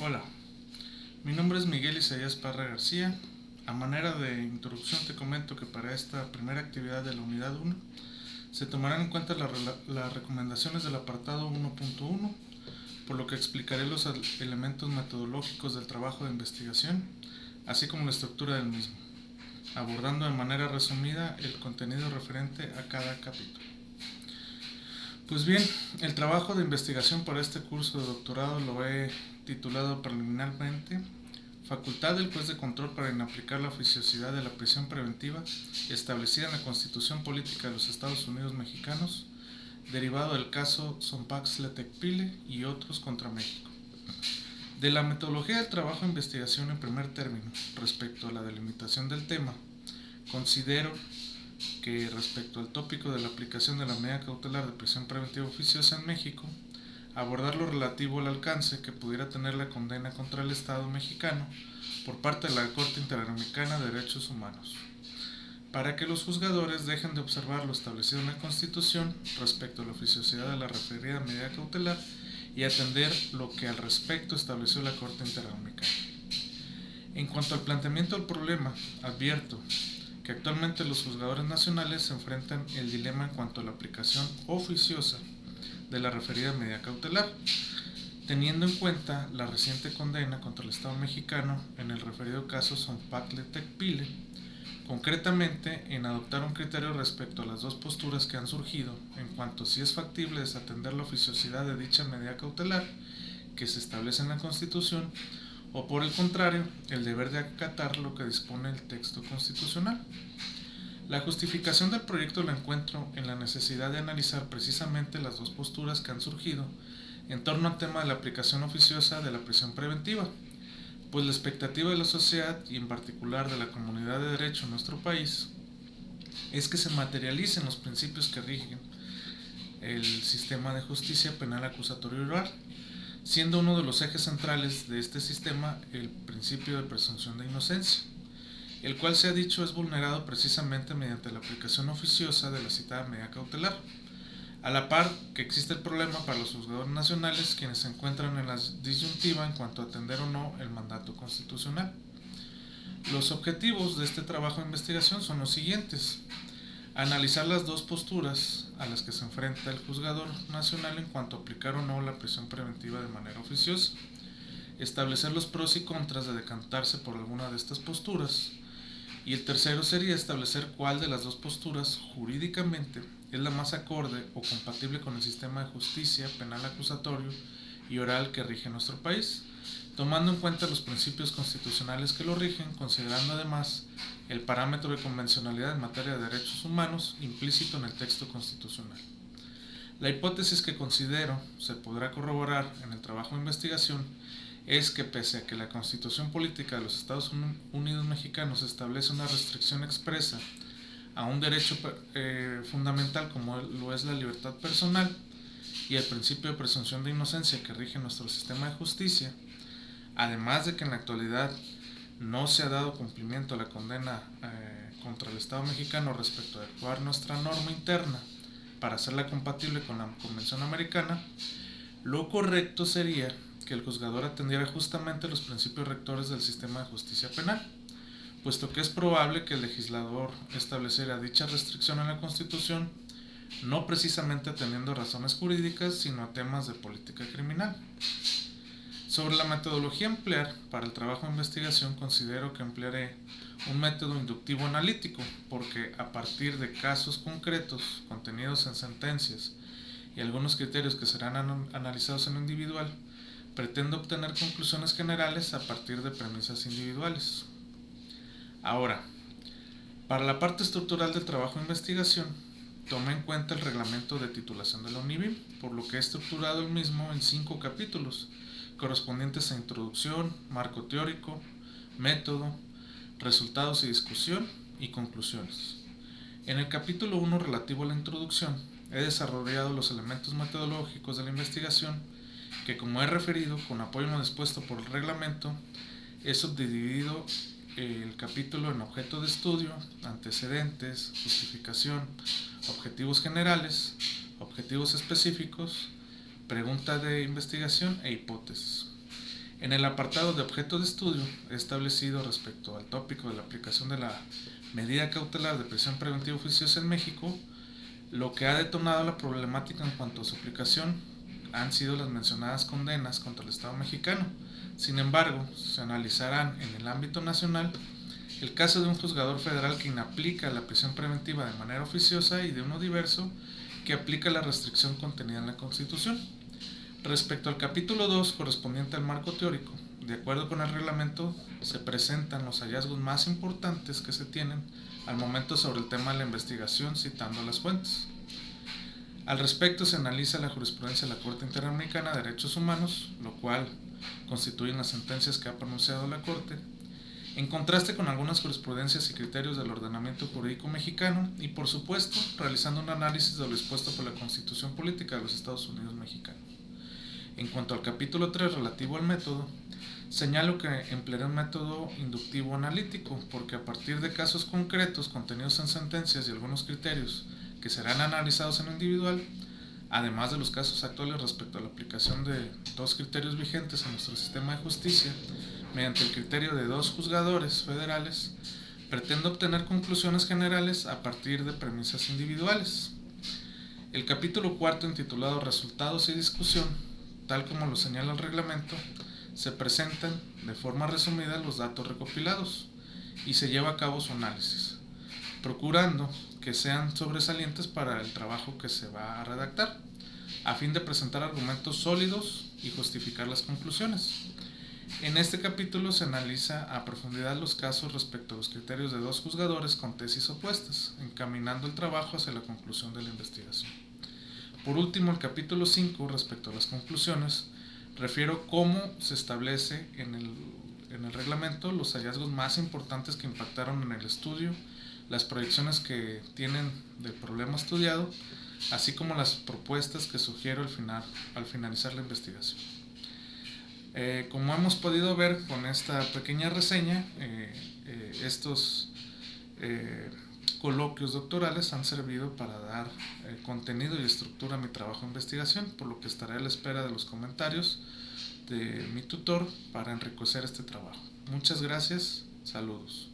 Hola, mi nombre es Miguel Isaías Parra García. A manera de introducción te comento que para esta primera actividad de la unidad 1 se tomarán en cuenta las recomendaciones del apartado 1.1, por lo que explicaré los elementos metodológicos del trabajo de investigación, así como la estructura del mismo, abordando de manera resumida el contenido referente a cada capítulo. Pues bien, el trabajo de investigación para este curso de doctorado lo he titulado preliminarmente Facultad del juez de control para inaplicar la oficiosidad de la prisión preventiva establecida en la Constitución Política de los Estados Unidos Mexicanos, derivado del caso Zompaxtla-Tecpile y otros contra México. De la metodología del trabajo de investigación en primer término, respecto a la delimitación del tema, considero que respecto al tópico de la aplicación de la medida cautelar de prisión preventiva oficiosa en México, abordar lo relativo al alcance que pudiera tener la condena contra el Estado mexicano por parte de la Corte Interamericana de Derechos Humanos, para que los juzgadores dejen de observar lo establecido en la Constitución respecto a la oficiosidad de la referida medida cautelar y atender lo que al respecto estableció la Corte Interamericana. En cuanto al planteamiento del problema, advierto que actualmente los juzgadores nacionales se enfrentan el dilema en cuanto a la aplicación oficiosa de la referida medida cautelar, teniendo en cuenta la reciente condena contra el Estado mexicano en el referido caso Zompaxtla-Tecpile, concretamente en adoptar un criterio respecto a las dos posturas que han surgido en cuanto a si es factible desatender la oficiosidad de dicha medida cautelar que se establece en la Constitución o por el contrario, el deber de acatar lo que dispone el texto constitucional. La justificación del proyecto la encuentro en la necesidad de analizar precisamente las dos posturas que han surgido en torno al tema de la aplicación oficiosa de la prisión preventiva, pues la expectativa de la sociedad y en particular de la comunidad de derecho en nuestro país es que se materialicen los principios que rigen el sistema de justicia penal acusatorio y oral, siendo uno de los ejes centrales de este sistema el principio de presunción de inocencia, el cual se ha dicho es vulnerado precisamente mediante la aplicación oficiosa de la citada medida cautelar, a la par que existe el problema para los juzgadores nacionales quienes se encuentran en la disyuntiva en cuanto a atender o no el mandato constitucional. Los objetivos de este trabajo de investigación son los siguientes: analizar las dos posturas a las que se enfrenta el juzgador nacional en cuanto a aplicar o no la prisión preventiva de manera oficiosa, establecer los pros y contras de decantarse por alguna de estas posturas, y el tercero sería establecer cuál de las dos posturas jurídicamente es la más acorde o compatible con el sistema de justicia penal acusatorio y oral que rige nuestro país, tomando en cuenta los principios constitucionales que lo rigen, considerando además el parámetro de convencionalidad en materia de derechos humanos implícito en el texto constitucional. La hipótesis que considero se podrá corroborar en el trabajo de investigación es que pese a que la Constitución Política de los Estados Unidos Mexicanos establece una restricción expresa a un derecho fundamental como lo es la libertad personal y el principio de presunción de inocencia que rige nuestro sistema de justicia, además de que en la actualidad no se ha dado cumplimiento a la condena contra el Estado mexicano respecto a adecuar nuestra norma interna para hacerla compatible con la Convención Americana, lo correcto sería que el juzgador atendiera justamente los principios rectores del sistema de justicia penal, puesto que es probable que el legislador estableciera dicha restricción en la Constitución, no precisamente atendiendo a razones jurídicas, sino a temas de política criminal. Sobre la metodología a emplear para el trabajo de investigación, considero que emplearé un método inductivo analítico, porque a partir de casos concretos contenidos en sentencias y algunos criterios que serán analizados en lo individual, pretendo obtener conclusiones generales a partir de premisas individuales. Ahora, para la parte estructural del trabajo de investigación, tomé en cuenta el reglamento de titulación de la UNIVIM, por lo que he estructurado el mismo en 5 capítulos, correspondientes a introducción, marco teórico, método, resultados y discusión y conclusiones. En el capítulo 1 relativo a la introducción, he desarrollado los elementos metodológicos de la investigación que, como he referido, con apoyo no dispuesto por el reglamento, he subdividido el capítulo en objeto de estudio, antecedentes, justificación, objetivos generales, objetivos específicos, pregunta de investigación e hipótesis. En el apartado de objeto de estudio he establecido respecto al tópico de la aplicación de la medida cautelar de prisión preventiva oficiosa en México, lo que ha detonado la problemática en cuanto a su aplicación han sido las mencionadas condenas contra el Estado mexicano. Sin embargo, se analizarán en el ámbito nacional el caso de un juzgador federal que inaplica la prisión preventiva de manera oficiosa y de uno diverso que aplica la restricción contenida en la Constitución. Respecto al capítulo 2 correspondiente al marco teórico, de acuerdo con el reglamento, se presentan los hallazgos más importantes que se tienen al momento sobre el tema de la investigación citando las fuentes. Al respecto se analiza la jurisprudencia de la Corte Interamericana de Derechos Humanos, lo cual constituyen las sentencias que ha pronunciado la Corte, en contraste con algunas jurisprudencias y criterios del ordenamiento jurídico mexicano y, por supuesto, realizando un análisis de lo dispuesto por la Constitución Política de los Estados Unidos Mexicanos. En cuanto al capítulo 3 relativo al método, señalo que emplearé un método inductivo analítico, porque a partir de casos concretos contenidos en sentencias y algunos criterios que serán analizados en lo individual, además de los casos actuales respecto a la aplicación de dos criterios vigentes en nuestro sistema de justicia, mediante el criterio de dos juzgadores federales, pretendo obtener conclusiones generales a partir de premisas individuales. El capítulo 4, intitulado Resultados y Discusión, tal como lo señala el reglamento, se presentan de forma resumida los datos recopilados y se lleva a cabo su análisis, procurando que sean sobresalientes para el trabajo que se va a redactar, a fin de presentar argumentos sólidos y justificar las conclusiones. En este capítulo se analiza a profundidad los casos respecto a los criterios de dos juzgadores con tesis opuestas, encaminando el trabajo hacia la conclusión de la investigación. Por último, el capítulo 5, respecto a las conclusiones, refiero cómo se establece en el reglamento los hallazgos más importantes que impactaron en el estudio, las proyecciones que tienen del problema estudiado, así como las propuestas que sugiero al finalizar la investigación. Como hemos podido ver con esta pequeña reseña, estos coloquios doctorales han servido para dar contenido y estructura a mi trabajo de investigación, por lo que estaré a la espera de los comentarios de mi tutor para enriquecer este trabajo. Muchas gracias, saludos.